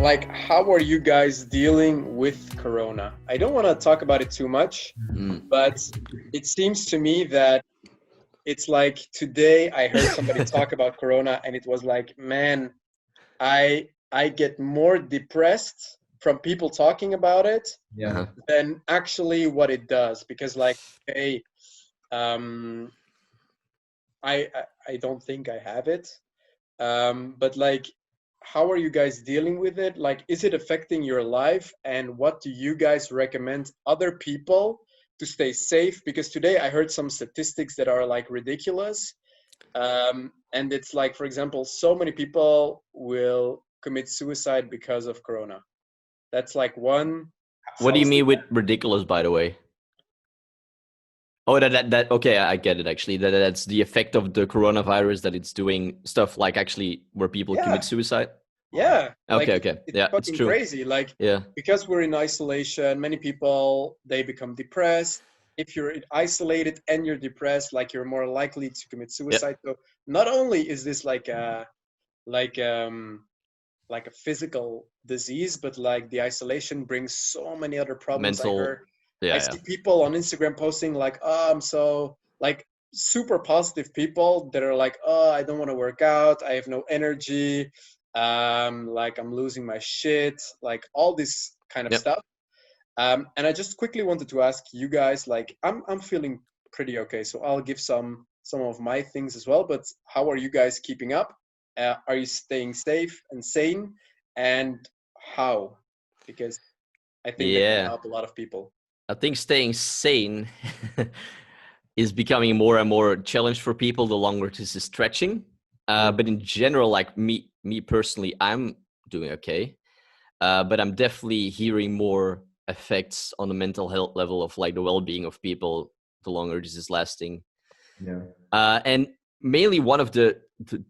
like, how are you guys dealing with Corona? I don't want to talk about it too much, Mm. but it seems to me that it's like today I heard somebody talk about Corona, and it was like, man, I get more depressed from people talking about it Yeah. Uh-huh. than actually what it does. Because like, hey, um, I don't think I have it. But like, how are you guys dealing with it? Like, is it affecting your life? And what do you guys recommend other people to stay safe? Because today I heard some statistics that are like ridiculous. And it's like, for example, so many people will commit suicide because of Corona. That's like one What do you mean statistic. with ridiculous, by the way? Oh, that okay, I get it actually. That's the effect of the coronavirus, that it's doing stuff like actually where people commit Yeah, suicide. yeah. Okay, Like okay. it's Yeah, it's fucking true. crazy. Like Yeah. because we're in isolation, many people they become depressed. If you're isolated and you're depressed, like you're more likely to commit Yeah. suicide. So not only is this like um like a physical disease, but like the isolation brings so many other problems. Mental. I Yeah, yeah. see people on Instagram posting like, oh, I'm so like super positive people that are like, oh, I don't want to work out, I have no energy, like I'm losing my shit, like all this kind of Yep. stuff. And I just quickly wanted to ask you guys, like, I'm feeling pretty okay, so I'll give some of my things as well. But how are you guys keeping up? Are you staying safe and sane? And how? Because I think that can Yeah. help a lot of people. I think staying sane is becoming more and more challenge for people the longer this is stretching. But in general, like me personally, I'm doing okay. But I'm definitely hearing more effects on the mental health level of like the well-being of people the longer this is lasting. Yeah. And mainly one of the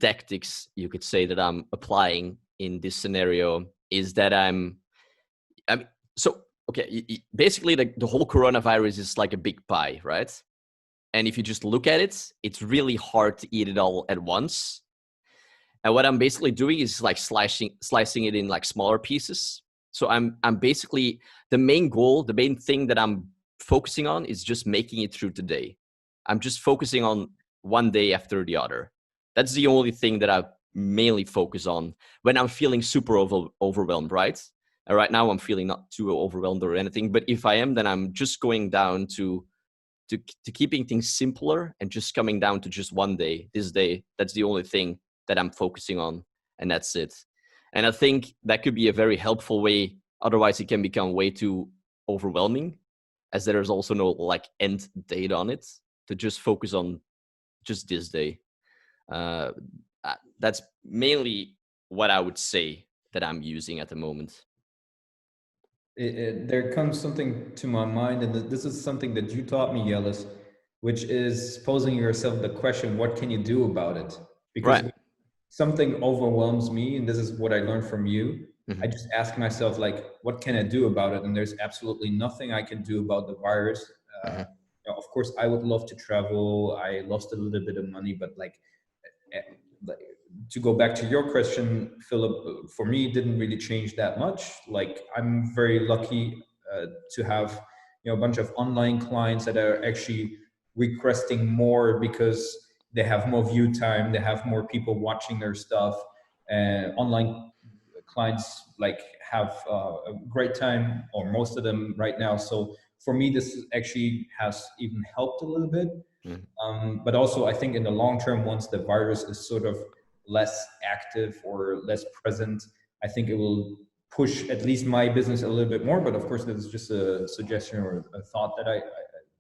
tactics you could say that I'm applying in this scenario is that I mean, so okay, basically the whole coronavirus is like a big pie, right? And if you just look at it, it's really hard to eat it all at once. And what I'm basically doing is like slicing it in like smaller pieces. So I'm basically, the main goal, the main thing that I'm focusing on is just making it through today. I'm just focusing on one day after the other. That's the only thing that I mainly focus on when I'm feeling super overwhelmed, right? And right now I'm feeling not too overwhelmed or anything, but if I am, then I'm just going down to keeping things simpler and just coming down to just one day, this day. That's the only thing that I'm focusing on, and that's it. And I think that could be a very helpful way. Otherwise, it can become way too overwhelming, as there is also no like end date on it. To just focus on just this day. Uh, that's mainly what I would say that I'm using at the moment. There comes something to my mind, and this is something that you taught me, Yellis, which is posing yourself the question, what can you do about it? Because Right. when something overwhelms me, and this is what I learned from you, I Mm-hmm. just ask myself, like, what can I do about it? And there's absolutely nothing I can do about the virus. Mm-hmm. Of course, I would love to travel. I lost a little bit of money, but eh, like, to go back to your question, Philip, for me, it didn't really change that much. Like, I'm very lucky to have a bunch of online clients that are actually requesting more because they have more view time, they have more people watching their stuff, and online clients like have a great time, or most of them right now. So for me, this actually has even helped a little bit. Mm-hmm. But also, I think in the long term, once the virus is sort of less active or less present, I think it will push at least my business a little bit more. But of course, this is just a suggestion or a thought that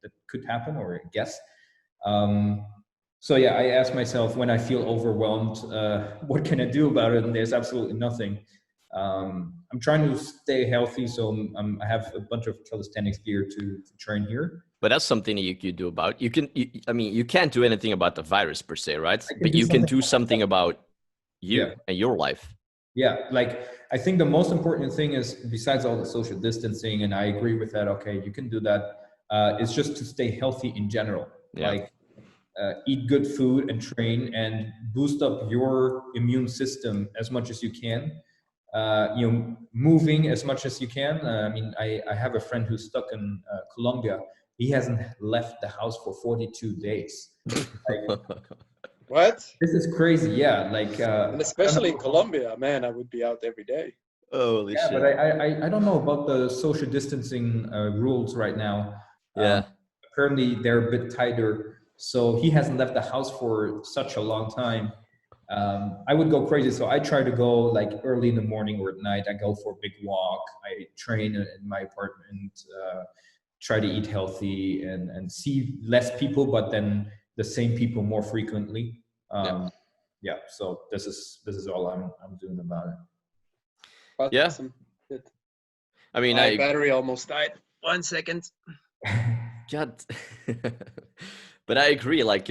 that could happen, or a guess. Um, so yeah, I ask myself when I feel overwhelmed, what can I do about it? And there's absolutely nothing. I'm trying to stay healthy, so I have a bunch of calisthenics gear to train here. But that's something that you could do about. I mean, you can't do anything about the virus per se, right? I can But do you can something do for myself. something about Yeah. you and your life. Yeah, like I think the most important thing is, besides all the social distancing, and I agree with that. Okay, you can do that. Is just to stay healthy in general. Yeah. Like eat good food and train and boost up your immune system as much as you can. moving as much as you can. I mean, I have a friend who's stuck in Colombia. He hasn't left the house for 42 days. What? This is crazy. Yeah, like And I don't especially in know. Colombia, man, I would be out every day. Holy Yeah, but shit. I don't know about the social distancing rules right now. Yeah. Apparently, they're a bit tighter. So he hasn't left the house for such a long time. I would go crazy. So I try to go like early in the morning or at night. I go for a big walk. I train in my apartment. Try to eat healthy and see less people, but then the same people more frequently. Yeah. Yeah. So this is all I'm doing about Yeah. Awesome. Good. I mean, My battery almost died. 1 second. it. God. But I agree. Like,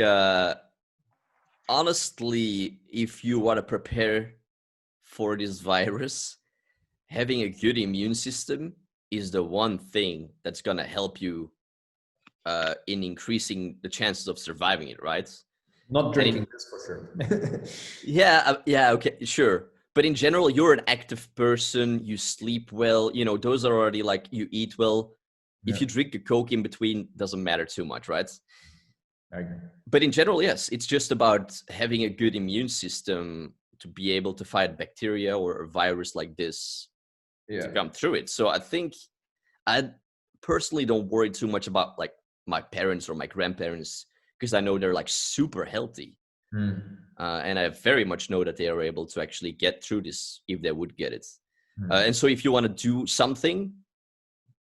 honestly, if you want to prepare for this virus, having a good immune system is the one thing that's going to help you in increasing the chances of surviving it, right? Not drinking this for sure. Yeah, okay, sure. But in general, you're an active person, you sleep well, those are already like you eat well. If Yeah. you drink a Coke in between, doesn't matter too much, right? I agree. But in general, yes, it's just about having a good immune system to be able to fight bacteria or a virus like this to come through it. So I think I personally don't worry too much about like my parents or my grandparents because I know they're like super healthy. And I very much know that they are able to actually get through this if they would get it. And so if you want to do something,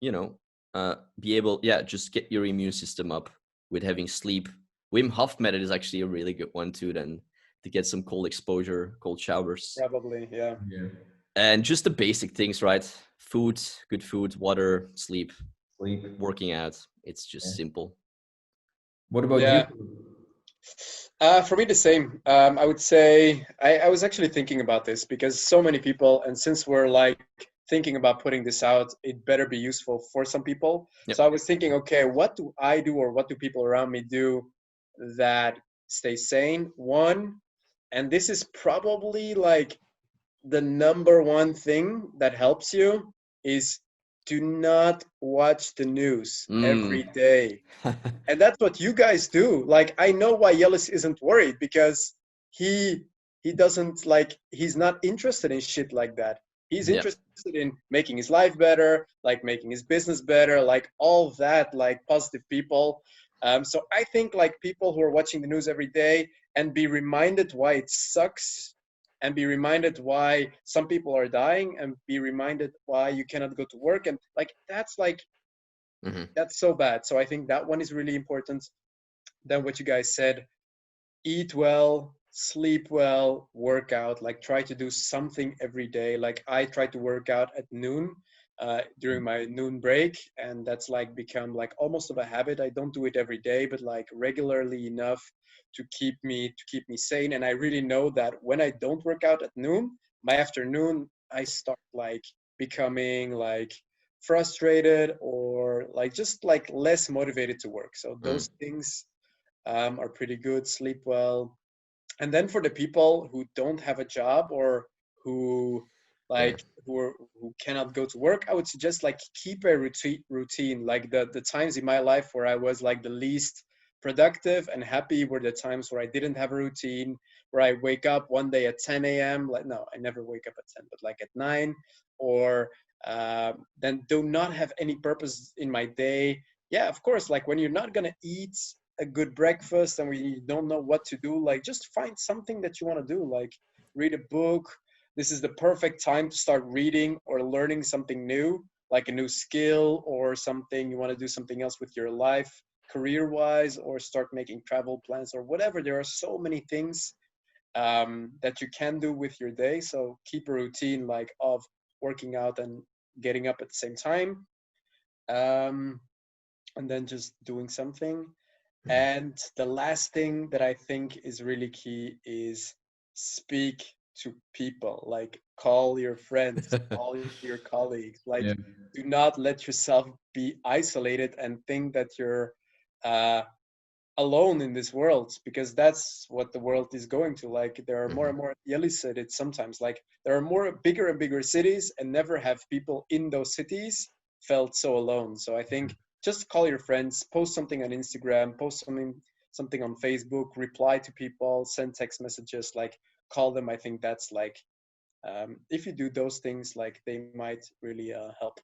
be able, just get your immune system up with having sleep. Wim Hof method is actually a really good one too, then to get some cold exposure, cold showers. Probably, yeah. And just the basic things, right? Food, good food, water, sleep, working out. It's just simple. What about you? For me, the same. I would say I was actually thinking about this because so many people, and since we're like thinking about putting this out, it better be useful for some people. Yep. So I was thinking, okay, what do I do or what do people around me do that stay sane? One, and this is probably like the number one thing that helps you is do not watch the news every day. And that's what you guys do. Like, I know why Yellis isn't worried because he doesn't like, he's not interested in shit like that. He's interested in making his life better, like making his business better, like all that, like positive people. So I think like people who are watching the news every day and be reminded why it sucks and be reminded why some people are dying and be reminded why you cannot go to work and like that's like that's so bad. So I think that one is really important. Then what you guys said, eat well, sleep well, work out, like try to do something every day. Like I try to work out at noon during my noon break, and that's like become like almost of a habit. I don't do it every day, but like regularly enough to keep me sane. And I really know that when I don't work out at noon, my afternoon I start like becoming like frustrated or like just like less motivated to work. So those things are pretty good. Sleep well. And then for the people who don't have a job or who like who cannot go to work, I would suggest like keep a routine. Like the times in my life where I was like the least productive and happy were the times where I didn't have a routine, where I wake up one day at 10 a.m. Like no, I never wake up at 10, but like at 9, or then do not have any purpose in my day. Yeah, of course, like when you're not gonna eat a good breakfast and we don't know what to do, like just find something that you want to do, like read a book. This is the perfect time to start reading or learning something new, like a new skill or something you want to do something else with your life career wise, or start making travel plans or whatever. There are so many things that you can do with your day. So keep a routine like of working out and getting up at the same time, um, and then just doing something. And the last thing that I think is really key is speak to people, like call your friends, call your colleagues, like do not let yourself be isolated and think that you're uh, alone in this world, because that's what the world is going to. Like there are more Mhm. and more, Yeli said it sometimes, like there are more bigger and bigger cities, and never have people in those cities felt so alone. So I think just call your friends, post something on Instagram, post something on Facebook, reply to people, send text messages, like call them. I think that's like, if you do those things, like they might really help.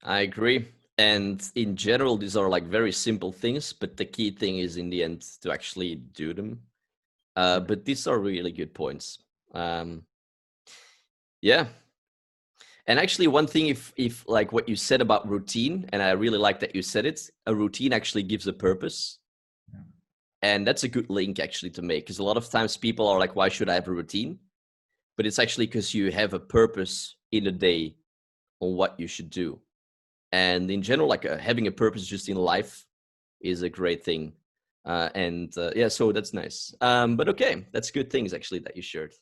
I agree. And in general, these are like very simple things, but the key thing is in the end to actually do them. But these are really good points. Um, yeah. And actually, one thing, if like what you said about routine, and I really like that you said it, a routine actually gives a purpose. Yeah. And that's a good link actually to make, because a lot of times people are like, why should I have a routine? But it's actually because you have a purpose in the day on what you should do. And in general, like having a purpose just in life is a great thing. And yeah, so that's nice. But okay, that's good things actually that you shared.